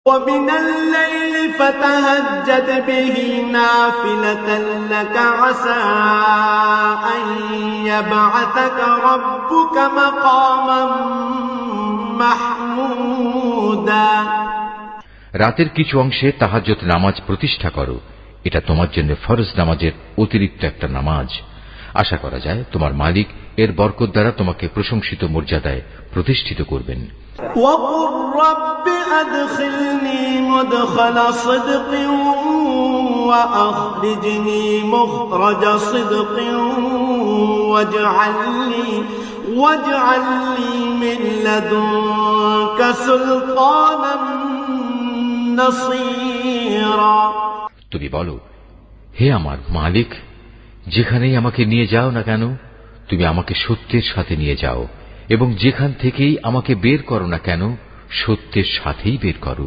ومن الليل فتهجد به نافلة لك عسى أن يبعثك ربك مقاما محمودا। রাতের কিছু অংশে তাহাজ্জুদ নামাজ প্রতিষ্ঠা করো, এটা তোমার জন্য ফরজ নামাজের অতিরিক্ত একটা নামাজ। আশা করা যায় তোমার মালিক এর বরকত দ্বারা তোমাকে প্রশংসিত মর্যাদায় প্রতিষ্ঠিত করবেন। وقل رب أدخلني مدخل صدق وأخرجني مخرج صدق واجعل لي من لدنك سلطانا نصيرا। তুমি বলো, হে আমার মালিক, যেখানেই আমাকে নিয়ে যাও না কেন তুমি আমাকে সত্যের সাথে নিয়ে যাও, এবং যেখান থেকেই আমাকে বের করো না কেন সত্যের সাথেই বের করো।